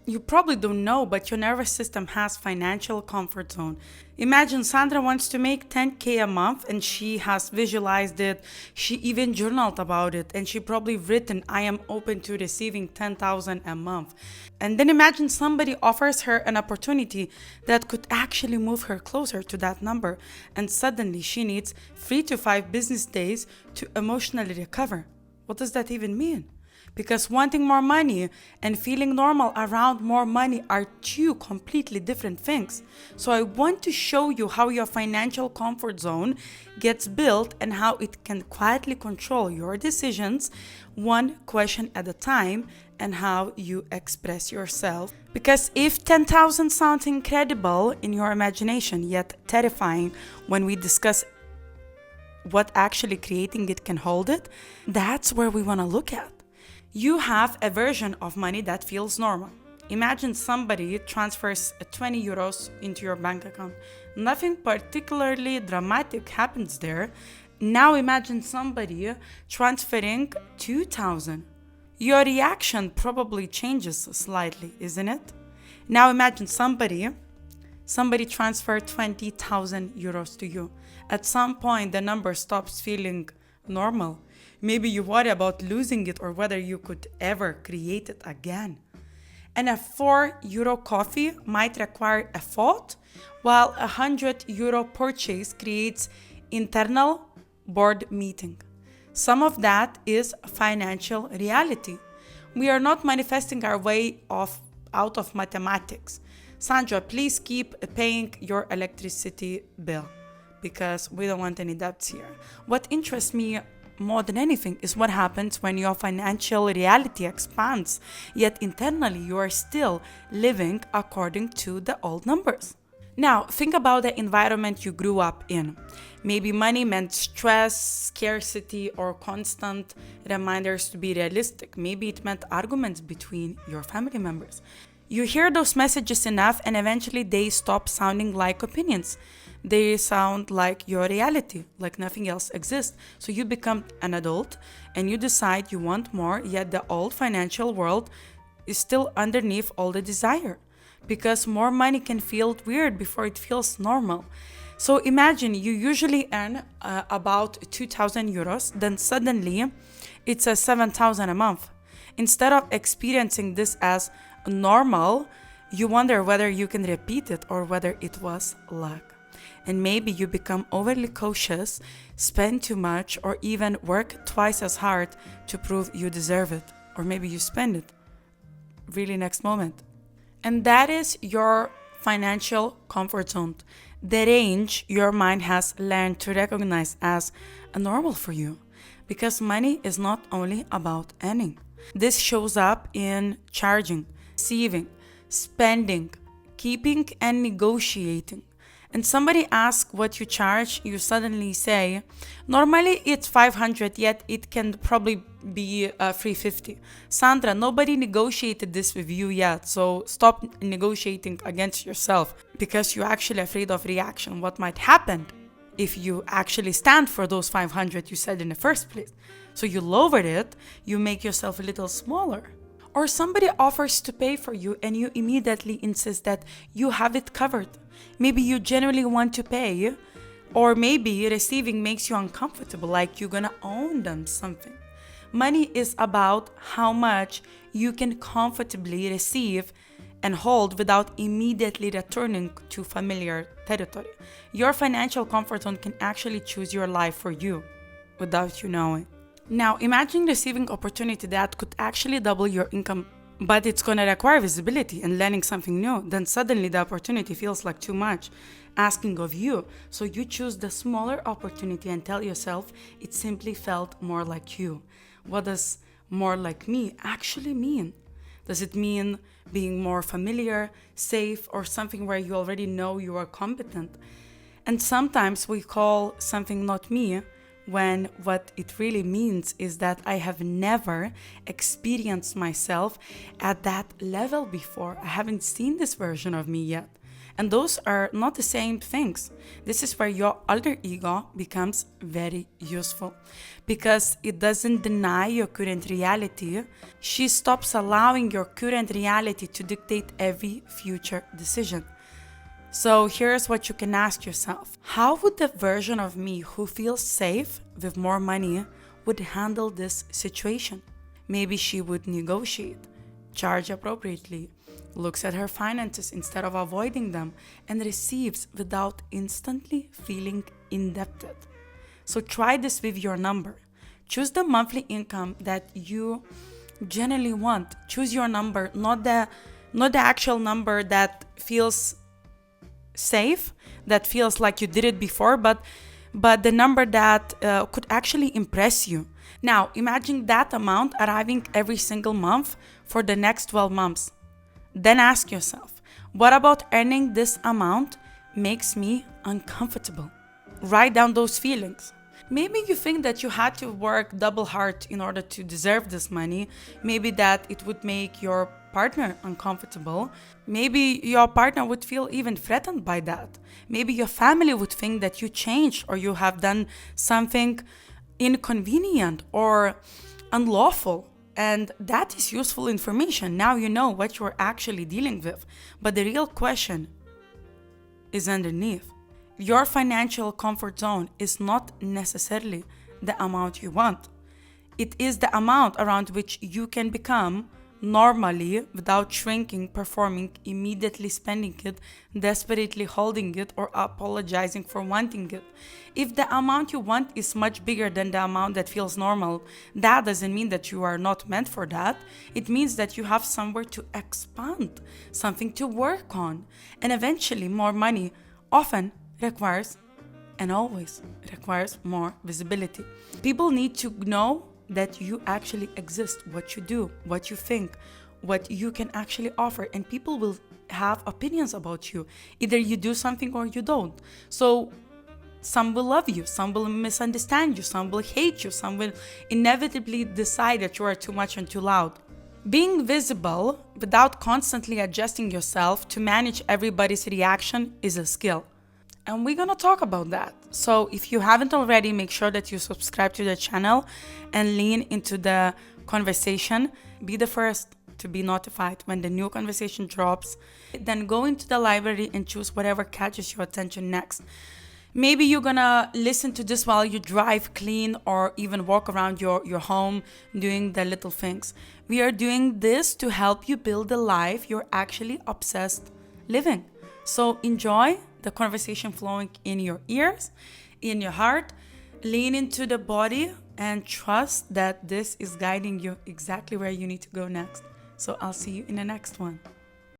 You probably don't know, but your nervous system has financial comfort zone. Imagine Sandra wants to make 10K a month and she has visualized it. She even journaled about it and she probably written, I am open to receiving 10,000 a month. And then imagine somebody offers her an opportunity that could actually move her closer to that number. And suddenly she needs 3 to 5 business days to emotionally recover. What does that even mean? Because wanting more money and feeling normal around more money are two completely different things. So I want to show you how your financial comfort zone gets built and how it can quietly control your decisions one question at a time and how you express yourself. Because if 10,000 sounds incredible in your imagination yet terrifying when we discuss what actually creating it can hold it, that's where we want to look at. You have a version of money that feels normal. Imagine somebody transfers 20 euros into your bank account. Nothing particularly dramatic happens there. Now imagine somebody transferring 2,000. Your reaction probably changes slightly, isn't it? Now imagine somebody transferred 20,000 euros to you. At some point, the number stops feeling normal. Maybe you worry about losing it or whether you could ever create it again. And a 4 euro coffee might require a thought, while a 100 euro purchase creates internal board meeting. Some of that is financial reality. We are not manifesting our way out of mathematics. Sandra, please keep paying your electricity bill because we don't want any debts here. What interests me more than anything is what happens when your financial reality expands, yet internally you are still living according to the old numbers. Now, think about the environment you grew up in. Maybe money meant stress, scarcity, or constant reminders to be realistic. Maybe it meant arguments between your family members. You hear those messages enough and eventually they stop sounding like opinions. They sound like your reality, like nothing else exists. So you become an adult and you decide you want more, yet the old financial world is still underneath all the desire. Because more money can feel weird before it feels normal. So imagine you usually earn about 2,000 euros, then suddenly it's a 7,000 a month. Instead of experiencing this as normal, you wonder whether you can repeat it or whether it was luck. And maybe you become overly cautious, spend too much, or even work twice as hard to prove you deserve it. Or maybe you spend it really next moment. And that is your financial comfort zone, the range your mind has learned to recognize as normal for you. Because money is not only about earning. This shows up in charging, receiving, spending, keeping, and negotiating. And somebody asks what you charge, you suddenly say, normally it's 500, yet it can probably be 350. Sandra, nobody negotiated this with you yet, so stop negotiating against yourself because you're actually afraid of reaction. What might happen if you actually stand for those 500 you said in the first place? So you lower it, you make yourself a little smaller. Or somebody offers to pay for you and you immediately insist that you have it covered. Maybe you genuinely want to pay, or maybe receiving makes you uncomfortable, like you're gonna own them something. Money is about how much you can comfortably receive and hold without immediately returning to familiar territory. Your financial comfort zone can actually choose your life for you without you knowing. Now, imagine receiving opportunity that could actually double your income, but it's going to require visibility and learning something new. Then suddenly the opportunity feels like too much, asking of you. So you choose the smaller opportunity and tell yourself it simply felt more like you. What does more like me actually mean? Does it mean being more familiar, safe, or something where you already know you are competent? And sometimes we call something not me when what it really means is that I have never experienced myself at that level before. I haven't seen this version of me yet. And those are not the same things. This is where your alter ego becomes very useful because it doesn't deny your current reality. She stops allowing your current reality to dictate every future decision. So here's what you can ask yourself. How would the version of me who feels safe with more money would handle this situation? Maybe she would negotiate, charge appropriately, looks at her finances instead of avoiding them, and receives without instantly feeling indebted. So try this with your number. Choose the monthly income that you generally want. Choose your number, not the actual number that feels safe, that feels like you did it before, but the number that could actually impress you. Now, imagine that amount arriving every single month for the next 12 months. Then ask yourself, what about earning this amount makes me uncomfortable? Write down those feelings. Maybe you think that you had to work double hard in order to deserve this money. Maybe that it would make your partner uncomfortable. Maybe your partner would feel even threatened by that. Maybe your family would think that you changed or you have done something inconvenient or unlawful. And that is useful information. Now you know what you're actually dealing with. But the real question is underneath. Your financial comfort zone is not necessarily the amount you want. It is the amount around which you can become normally without shrinking, performing, immediately spending it, desperately holding it, or apologizing for wanting it. If the amount you want is much bigger than the amount that feels normal, that doesn't mean that you are not meant for that. It means that you have somewhere to expand, something to work on. And eventually, more money often requires and always requires more visibility. People need to know that you actually exist, what you do, what you think, what you can actually offer, and people will have opinions about you. Either you do something or you don't. So some will love you, some will misunderstand you, some will hate you, some will inevitably decide that you are too much and too loud. Being visible without constantly adjusting yourself to manage everybody's reaction is a skill. And we're gonna talk about that. So if you haven't already, make sure that you subscribe to the channel and lean into the conversation. Be the first to be notified when the new conversation drops. Then go into the library and choose whatever catches your attention next. Maybe you're gonna listen to this while you drive, clean, or even walk around your home doing the little things. We are doing this to help you build the life you're actually obsessed living. So enjoy the conversation flowing in your ears, in your heart. Lean into the body and trust that this is guiding you exactly where you need to go next. So I'll see you in the next one.